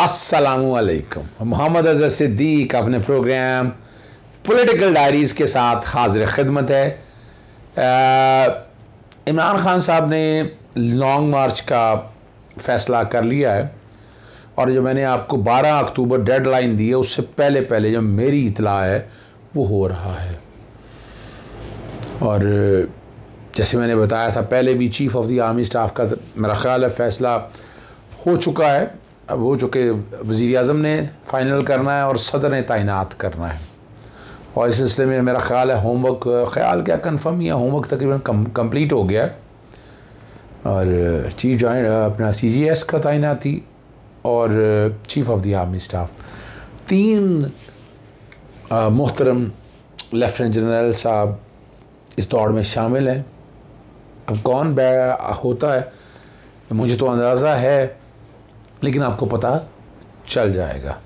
अस्सलामुअलैकुम। मोहम्मद अज़हर सिद्दीक अपने programme political diaries के साथ हाजिर खिदमत है। इमरान खान साहब ने लॉन्ग मार्च का फ़ैसला कर लिया है और जो मैंने आपको 12 अक्टूबर डेडलाइन दी है उससे पहले जो मेरी इतला है वो हो रहा है। और जैसे मैंने बताया था पहले भी chief of the army staff का मेरा ख़्याल है फ़ैसला हो चुका है। अब हो चुके वज़ीर आज़म ने फ़ाइनल करना है और सदर ने तैनात करना है और इस सिलसिले में मेरा ख़्याल है होमवर्क ख़्याल क्या कन्फर्म या होमवर्क तकरीबन कंप्लीट हो गया है और चीफ जॉइंट अपना CGS का तैनाती और chief of the army staff 3 मोहतरम लेफ्टिनेंट जनरल साहब इस दौड़ में शामिल हैं। अब कौन होता है मुझे तो अंदाज़ा है लेकिन आपको पता चल जाएगा।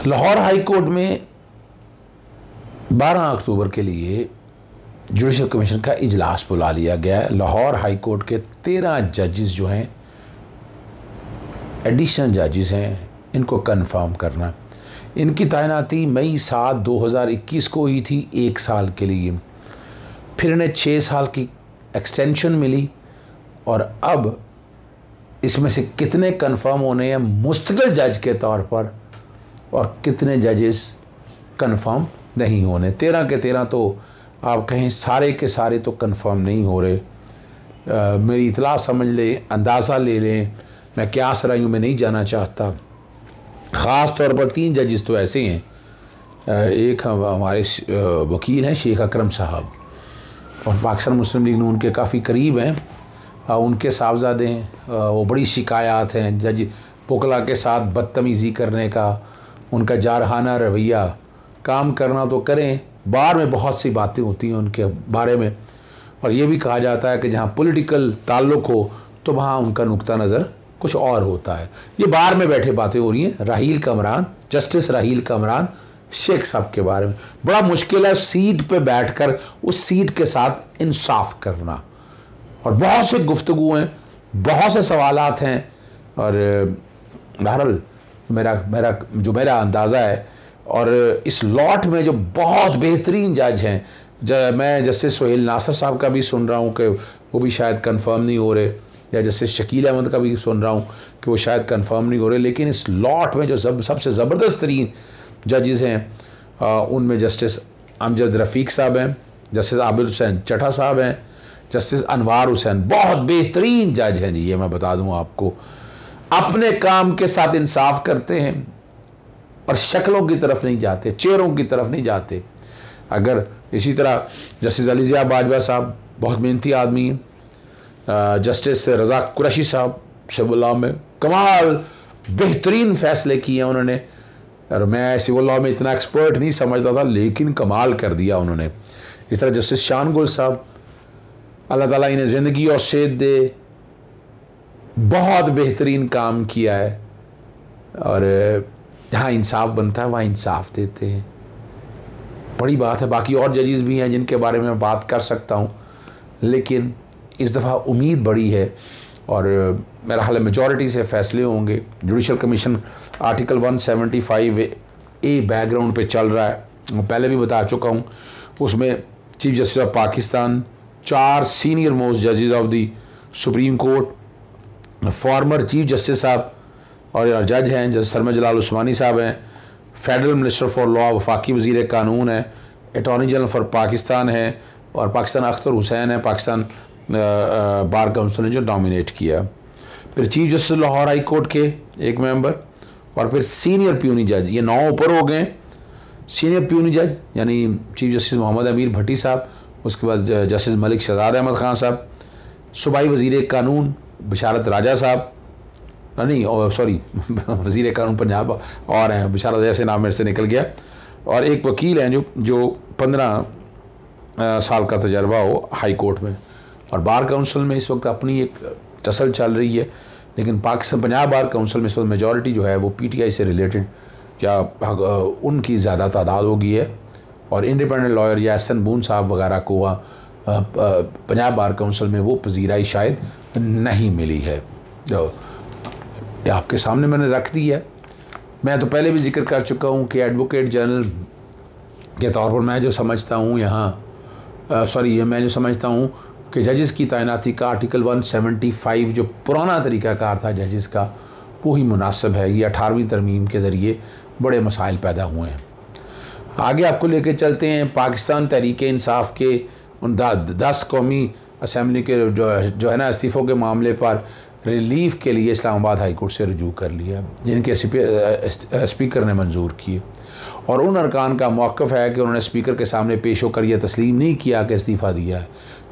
लाहौर हाई कोर्ट में 12 अक्टूबर के लिए जुडिशल कमीशन का इजलास बुला लिया गया है। लाहौर हाई कोर्ट के 13 जजेस जो हैं एडिशनल जजेस हैं, इनको कंफर्म करना। इनकी तैनाती मई 7, 2021 को हुई थी 1 साल के लिए, फिर इन्हें 6 साल की एक्सटेंशन मिली और अब इसमें से कितने कंफर्म होने हैं मुस्तकिल जज के तौर पर और कितने जजेस कंफर्म नहीं होने। 13 के 13 तो आप कहें सारे के सारे तो कंफर्म नहीं हो रहे। मेरी इतला समझ लें, अंदाज़ा ले लें, मैं क्या सराइयों में नहीं जाना चाहता। ख़ास तौर पर 3 जजेस तो ऐसे हैं। एक हमारे वकील हैं शेख अकरम साहब और पाकिस्तान मुस्लिम लीग नून के काफ़ी करीब हैं। उनके साहबजादे हैं, वो बड़ी शिकायत हैं जज पोकला के साथ बदतमीज़ी करने का, उनका जारहाना रवैया। काम करना तो करें, बाहर में बहुत सी बातें होती हैं उनके बारे में और ये भी कहा जाता है कि जहाँ पॉलिटिकल ताल्लुक़ हो तो वहाँ उनका नुक्ता नज़र कुछ और होता है। ये बाहर में बैठे बातें हो रही हैं राहील कमरान, जस्टिस राहील कमरान शेख साहब के बारे में। बड़ा मुश्किल है सीट पे बैठकर उस सीट के साथ इंसाफ करना और बहुत से गुफ्तगू हैं, बहुत से सवालात हैं और बहरहाल मेरा अंदाज़ा है। और इस लॉट में जो बहुत बेहतरीन जज हैं, मैं जस्टिस सोहेल नासर साहब का भी सुन रहा हूँ कि वो भी शायद कंफर्म नहीं हो रहे, या जस्टिस शकील अहमद का भी सुन रहा हूँ कि वो शायद कंफर्म नहीं हो रहे। लेकिन इस लॉट में जो सबसे ज़बरदस्त तरीन जजेस हैं उनमें जस्टिस अमजद रफ़ीक साहब हैं, जस्टिस आबिद हुसैन चट्टा साहब हैं, जस्टिस अनवार हुसैन बहुत बेहतरीन जज हैं जी। ये मैं बता दूं आपको, अपने काम के साथ इंसाफ करते हैं और शक्लों की तरफ नहीं जाते, चेहरों की तरफ नहीं जाते। अगर इसी तरह जस्टिस अलीज़िया बाजवा साहब बहुत मेहनती आदमी हैं, जस्टिस रज़ा कुरैशी साहब सिविल लॉ में कमाल बेहतरीन फ़ैसले किए हैं उन्होंने और मैं सिविल लॉ में इतना एक्सपर्ट नहीं समझता था लेकिन कमाल कर दिया उन्होंने। इस तरह जस्टिस शान गुल साहब, अल्लाह ताला इन्हें ज़िंदगी और सेहत दे, बहुत बेहतरीन काम किया है और जहाँ इंसाफ बनता है वहाँ इंसाफ देते हैं। बड़ी बात है। बाकी और जजेस भी हैं जिनके बारे में मैं बात कर सकता हूँ लेकिन इस दफ़ा उम्मीद बड़ी है और मेरा ख्याल है मेजॉरिटी से फ़ैसले होंगे। Judicial commission article 175A background पे चल रहा है, मैं पहले भी बता चुका हूँ। उसमें chief justice of Pakistan, 4 senior most जजेस of the supreme court, former chief justice साहब और जज हैं जज सरमद जलाल उस्मानी साहब हैं, फेडरल मिनिस्टर फॉर लॉ वफाकी वज़ीर कानून है, अटॉर्नी जनरल फॉर पाकिस्तान है और पाकिस्तान अख्तर हुसैन है, पाकिस्तान बार काउंसिल ने जो नॉमिनेट किया। फिर chief justice Lahore high court के 1 मेंबर और फिर सीनियर प्यूनी जज, ये 9 ऊपर हो गए। सीनियर प्यूनी जज यानी चीफ जस्टिस मोहम्मद अमीर भट्टी साहब, उसके बाद जस्टिस मलिक शहजाद अहमद ख़ान साहब, सूबाई वज़ीर कानून बिशारत राजा साहब, नहीं सॉरी वज़ीर कानून पंजाब और हैं, बिशारत जैसे नाम मेरे से निकल गया, और एक वकील हैं जो 15 साल का तजर्बा हो हाई कोर्ट में। और बार काउंसिल में इस वक्त अपनी एक टसल चल रही है लेकिन पाकिस्तान पंजाब बार काउंसिल में इस वक्त मेजॉरिटी जो है वो PTI से रिलेटेड या उनकी ज़्यादा तादाद हो गई है और इंडिपेंडेंट लॉयर या SN बून साहब वगैरह को पंजाब बार काउंसिल में वो पजीराई शायद नहीं मिली है। ये आपके सामने मैंने रख दी है। मैं तो पहले भी जिक्र कर चुका हूँ कि एडवोकेट जनरल के तौर पर मैं जो समझता हूँ मैं जो समझता हूँ कि जजेस की तैनाती का आर्टिकल 175 जो पुराना तरीक़ाकार था जजेस का, वही मुनासिब है। ये 18वीं तरमीम के ज़रिए बड़े मसाइल पैदा हुए हैं। आगे आपको लेके चलते हैं। पाकिस्तान तहरीक इंसाफ के उन 10 कौमी असम्बली के जो है ना इस्तीफ़ों के मामले पर रिलीफ के लिए इस्लामाबाद हाई कोर्ट से रुजू कर लिया, जिनके स्पीकर ने मंजूर किए। और उन अरकान का मौक़िफ़ है कि उन्होंने स्पीकर के सामने पेश होकर यह तस्लीम नहीं किया कि इस्तीफ़ा दिया है,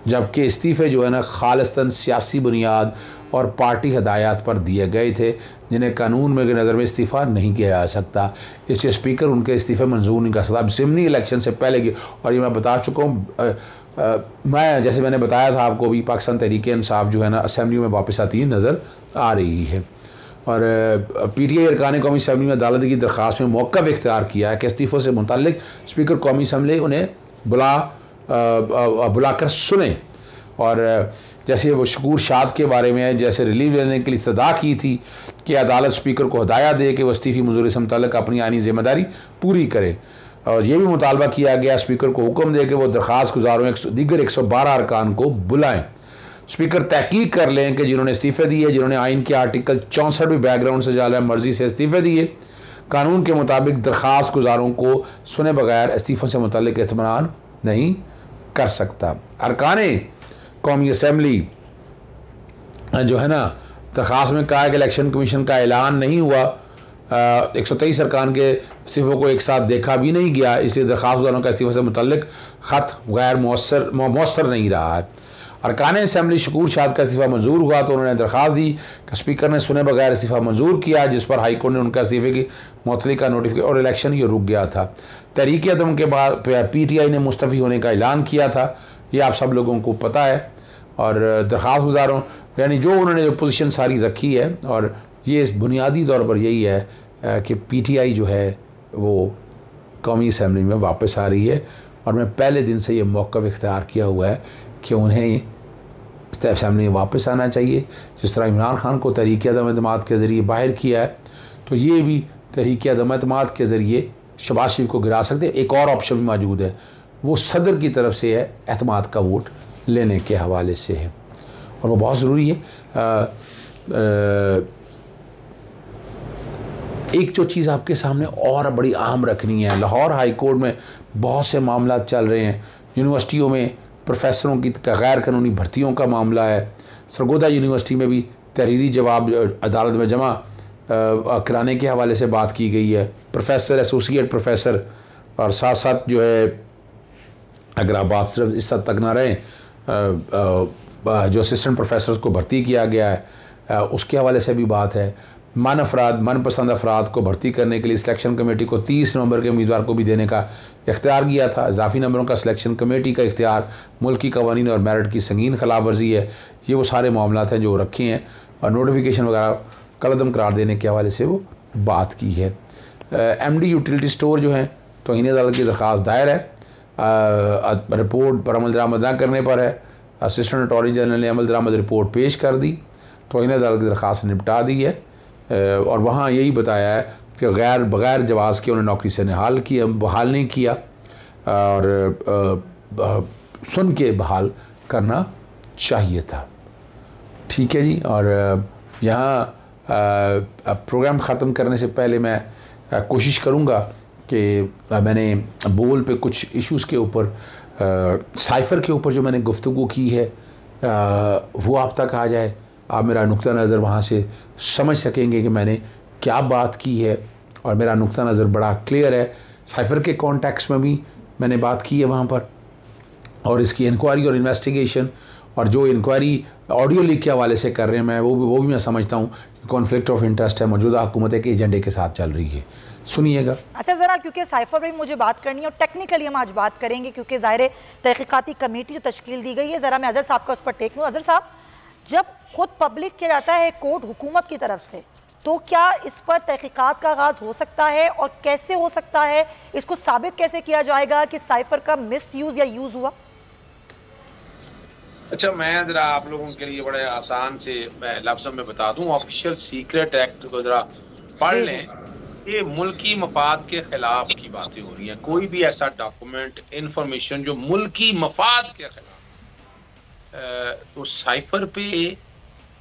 जबकि इस्तीफ़े जो है ना खालिस्तन सियासी बुनियाद और पार्टी हदायत पर दिए गए थे, जिन्हें कानून में नज़र में इस्तीफ़ा नहीं किया जा सकता। इसलिए स्पीकर उनके इस्तीफ़े मंजूर नहीं कर सकता ज़िमनी इलेक्शन से पहले की। और ये मैं बता चुका हूँ, मैं जैसे मैंने बताया था आपको भी, पाकिस्तान तहरीक इंसाफ जो है ना असेंबली में वापस आती नज़र आ रही है। और PTI अरकान कौमी असम्बली में अदालत की दरख्वास्त में मौक़िफ़ इख्तियार किया है कि इस्तीफ़ों से मुतल्लिक़ स्पीकर कौमी असम्बली उन्हें बुलाकर सुने। और जैसे वो शकूर शाद के बारे में जैसे रिलीव लेने के लिए इस्तदा की थी कि अदालत स्पीकर को हदायत दे कि वह इस्तीफ़ी मंजूरी से मुतल्लिक़ अपनी आइनी ज़िम्मेदारी पूरी करे। और ये भी मुतालबा किया गया स्पीकर को हुक्म दे कि वो दरख्वास्त गुजारों दीगर 112 अरकान को बुलाएँ। स्पीकर तहकीक कर लें कि जिन्होंने इस्तीफ़े दिए, जिन्होंने आइन के आर्टिकल 64 बैकग्राउंड से जाला मर्ज़ी से इस्तीफ़े दिए, कानून के मुताबिक दरख्वास्त गुजारों को सुने बगैर इस्तीफ़ों से मुतल्लिक़ इत्मीनान नहीं कर सकता। अरकान कौमी असम्बली जो है ना, दरख्वास्त में कहा है कि इलेक्शन कमीशन का ऐलान नहीं हुआ, 123 अरकान के इस्तीफ़ों को एक साथ देखा भी नहीं गया, इसलिए दरख्वास्त गुजारों का इस्तीफ़े से मुतल्लिक़ ख़त गैर मौसर नहीं रहा है। अरकान असम्बली शकूर शाद का इस्तीफ़ा मंजूर हुआ तो उन्होंने दरख्वास्त दी कि स्पीकर ने सुने बगैर इस्तीफ़ा मंजूर किया, जिस पर हाई कोर्ट ने उनका इस्तीफ़े की मुअत्तली का नोटिफिकेशन और इलेक्शन ये रुक गया था। तहरीक अदम के बाद PTI ने मुस्तफ़ी होने का ऐलान किया था, ये आप सब लोगों को पता है। और दरख्वास्त गुजारों यानी जो उन्होंने जो पोजीशन सारी रखी है, और ये बुनियादी तौर पर यही है कि PTI जो है वो कौमी असम्बली में वापस आ रही है। और मैं पहले दिन से ये मौक़िफ़ इख्तियार किया हुआ है कि उन्हें असम्बली में वापस आना चाहिए। जिस तरह इमरान खान को तहरीक अदम एतमाद के ज़रिए बाहर किया है, तो ये भी तहरीक अदम एतमाद के ज़रिए शहबाज शरीफ को गिरा सकते हैं। एक और ऑप्शन भी मौजूद है, वो सदर की तरफ से है, एतमाद का वोट लेने के हवाले से है, और वो बहुत ज़रूरी है। एक जो चीज़ आपके सामने और बड़ी अहम रखनी है, लाहौर हाई कोर्ट में बहुत से मामला चल रहे हैं। यूनिवर्सिटियों में प्रोफेसरों की गैर कानूनी भर्तियों का मामला है। सरगोदा यूनिवर्सिटी में भी तहरीरी जवाब अदालत में जमा कराने के हवाले से बात की गई है। प्रोफेसर, एसोसिएट प्रोफेसर, और साथ साथ जो है अगर आप बात सिर्फ इस हद तक ना रहें, जो असिस्टेंट प्रोफेसर को भर्ती किया गया है उसके हवाले से भी बात है। मनपसंद अफराद को भर्ती करने के लिए सिलेक्शन कमेटी को 30 नवंबर के उम्मीदवार को भी देने का इख्तियार किया था। इजाफी नंबरों का सिलेक्शन कमेटी का इख्तियार मुल्की कवानीन और मेरिट की संगीन खिलाफ वर्जी है। ये वो सारे मामला हैं जो रखे हैं, और नोटिफिकेशन वगैरह कलअदम करार देने के हवाले से वो बात की है। MD यूटिलिटी स्टोर जो हैं तौहीन अदालत की दरख्वास्त दायर है, रिपोर्ट पर अमल दरामद न करने पर है। असिस्टेंट अटॉर्नी जनरल ने अमल दरामद रिपोर्ट पेश कर दी, तौहीन अदालत की दरख्वास्त निपटा दी है, और वहाँ यही बताया है कि बग़ैर जवाज़ के उन्हें नौकरी से बहाल नहीं किया, और सुन के बहाल करना चाहिए था। ठीक है जी। और यहाँ प्रोग्राम ख़त्म करने से पहले मैं कोशिश करूँगा कि मैंने बोल पे कुछ इश्यूज़ के ऊपर, साइफ़र के ऊपर जो मैंने गुफ्तगू की है वो आप तक आ जाए, आप मेरा नुक्ता नज़र वहाँ से समझ सकेंगे कि मैंने क्या बात की है, और मेरा नुक्ता नज़र बड़ा क्लियर है। साइफ़र के कॉन्टेक्स्ट में भी मैंने बात की है वहाँ पर, और इसकी इंक्वायरी और इन्वेस्टिगेशन, और जो इंक्वायरी ऑडियो लीक के हवाले से कर रहे हैं मैं वो भी मैं समझता हूँ कि कॉन्फ्लिक्ट ऑफ इंटरेस्ट है, मौजूदा हुकूमत के एजेंडे के साथ चल रही है। सुनिएगा। अच्छा ज़रा, क्योंकि साइफ़र पर मुझे बात करनी है और टेक्निकली हम आज बात करेंगे, क्योंकि ज़ाहिर तहकीकाती कमेटी जो तश्कील दी गई है, ज़रा मैं अज़हर साहब का उस पर टेक लूँ। अज़हर साहब, जब खुद पब्लिक किया जाता है कोर्ट हुकूमत की तरफ से, तो क्या इस पर तहकीकात का आगाज़ हो सकता है, और कैसे हो सकता है, इसको साबित कैसे किया जाएगा कि साइफ़र का मिस यूज़ या यूज़ हुआ? अच्छा, मैं जरा आप लोगों के लिए बड़े आसान से लफ्ज़ों में बता दूं, ऑफिशियल सीक्रेट एक्ट को जरा पढ़ जी जी। लें। ये मुल्की मफाद के खिलाफ की बातें हो रही हैं। कोई भी ऐसा डॉक्यूमेंट, इंफॉर्मेशन जो मुल्की मफाद के खिलाफ, तो साइफर पे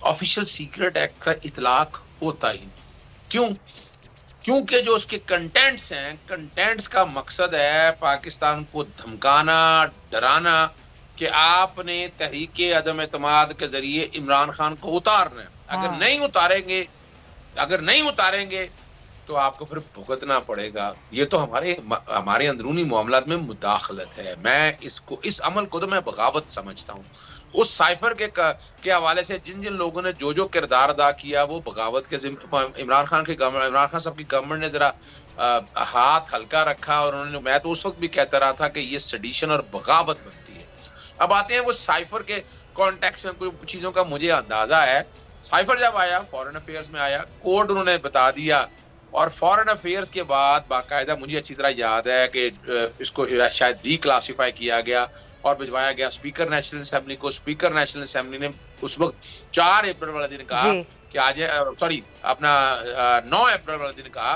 ऑफिशियल सीक्रेट एक्ट का इतलाक होता ही नहीं। क्यों? क्योंकि जो उसके कंटेंट्स हैं, कंटेंट्स का मकसद है पाकिस्तान को धमकाना, डराना कि आपने तहरीक अदम एतमाद के जरिए इमरान खान को उतारना है। अगर हाँ। नहीं उतारेंगे तो आपको फिर भुगतना पड़ेगा। ये तो हमारे अंदरूनी मामलात में मुदाखलत है। मैं इस अमल को तो मैं बगावत समझता हूँ। उस साइफर के हवाले से जिन जिन लोगों ने जो जो किरदार अदा किया, वो बगावत के इमरान खान साहब की गवर्नमेंट ने जरा हाथ हल्का रखा, और उन्होंने, मैं तो उस वक्त भी कहता रहा था कि ये सडिशन और बगावत बनती है। अब आते हैं वो साइफर के कॉन्टेक्स्ट में। कोई चीजों का मुझे अंदाजा है। साइफर जब आया, फॉरेन अफेयर्स में आया, कोड उन्होंने बता दिया, और फॉरेन अफेयर्स के बाद बाकायदा मुझे अच्छी तरह याद है कि इसको शायद डी क्लासिफाई किया गया और भिजवाया गया स्पीकर नेशनल असेंबली को। स्पीकर नेशनल असेंबली ने उस वक्त 4 अप्रैल वाले दिन कहा कि आज, सॉरी अपना 9 अप्रैल वाले दिन कहा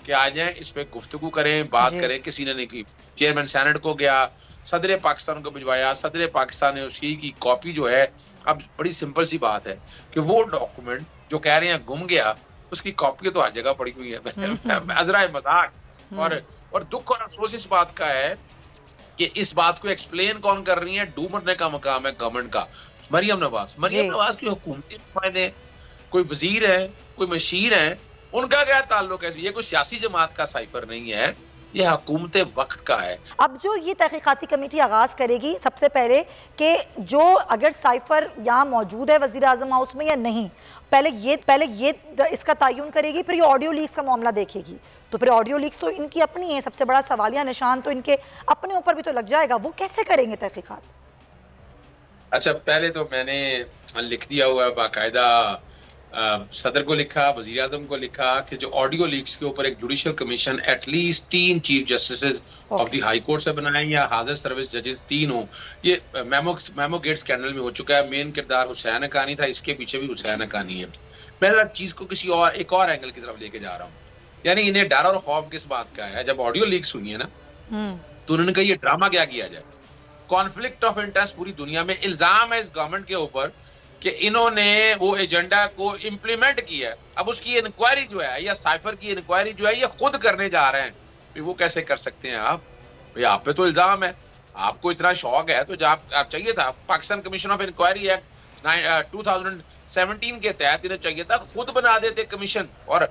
कि आ जाए, इस पे गुफ्तगू करें, बात करें। किसी ने नहीं की। चेयरमैन सेनेट को गया, सदर पाकिस्तान को भिजवाया, सदर पाकिस्तान ने उसकी की कॉपी जो है, अब बड़ी सिंपल सी बात है कि वो डॉक्यूमेंट जो कह रहे हैं गुम गया, उसकी कॉपी तो हर जगह पड़ी हुई है। अजरा मजाक और दुख और अफसोस इस बात का है कि इस बात को एक्सप्लेन कौन कर रही है, ढूंढने का मकाम है गवर्नमेंट का। मरियम नवाज की हुकूमती नुमाइंदे, कोई वजीर है, कोई मशीर है, उनका क्या ताल्लुक है? ये कोई सियासी जमात का साइफर नहीं है, ये हुकूमत वक्त का है। अब जो ये तहकीकाती कमेटी आगाज करेगी, सबसे पहले कि जो अगर साइफर यहाँ मौजूद है वजीर आजम हाउस में या नहीं, पहले ये इसका तयन करेगी, फिर ये ऑडियो लीक्स का मामला देखेगी। तो फिर ऑडियो लीक्स तो इनकी अपनी है, सबसे बड़ा सवालिया निशान तो इनके अपने ऊपर भी तो लग जाएगा। वो कैसे करेंगे तहकीकात? अच्छा, पहले तो मैंने लिख दिया हुआ है बाकायदा, सदर को लिखा, वजीर आजम को लिखा कि जो ऑडियो लीक्स के ऊपर एक judicial commission at least 3 chief justice of the high court से बनाए या हाजिर सर्विस जजेस 3 हो। ये मेमो गेट स्कैंडल में हो चुका है। मेन किरदार हुसैन हक्कानी था, इसके पीछे भी हुसैन हक्कानी है। मैं जरा चीज को एक और एंगल की तरफ लेके जा रहा हूँ। यानी इन्हें डर और खौफ किस बात का है? जब ऑडियो लीक्स हुई है ना, तो उन्होंने कहा ये ड्रामा क्या किया जाए। कॉन्फ्लिक्ट ऑफ इंटरेस्ट पूरी दुनिया में। इल्जाम है इस गवर्नमेंट के ऊपर कि इन्होंने वो एजेंडा को इम्प्लीमेंट किया है। अब उसकी इंक्वायरी जो है, या साइफर की इंक्वायरी जो है, ये खुद करने जा रहे हैं। वो कैसे कर सकते हैं आप? आप पे तो इल्जाम है। आपको इतना शौक है तो जब आप चाहिए था, Pakistan commission of inquiry act 2017 के तहत इन्हें चाहिए था खुद बना देते कमीशन, और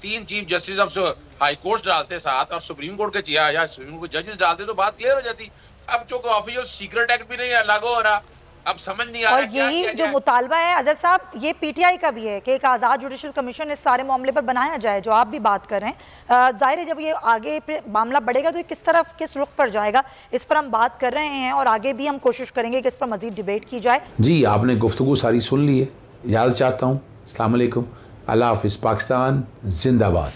3 chief justice of high court डालते साथ, और सुप्रीम कोर्ट के या सुप्रीम कोर्ट जजेस डालते, तो बात क्लियर हो जाती। अब चूंकि ऑफिशियल सीक्रेट एक्ट भी नहीं लागू हो रहा, अब समझ नहीं आ रहा। और यही जो मुतालबा है अजहर साहब, ये पीटीआई का भी है कि एक आज़ाद जुडिशल कमीशन इस सारे मामले पर बनाया जाए, जो आप भी बात कर रहे हैं। जाहिर है जब ये आगे मामला बढ़ेगा तो ये किस रुख पर जाएगा, इस पर हम बात कर रहे हैं, और आगे भी हम कोशिश करेंगे कि इस पर मजीद डिबेट की जाए। जी, आपने गुफ्तगू सारी सुन ली है। इजाज़त चाहता हूँ। अस्सलाम वालेकुम, अल्लाह हाफ़िज़। पाकिस्तान जिंदाबाद।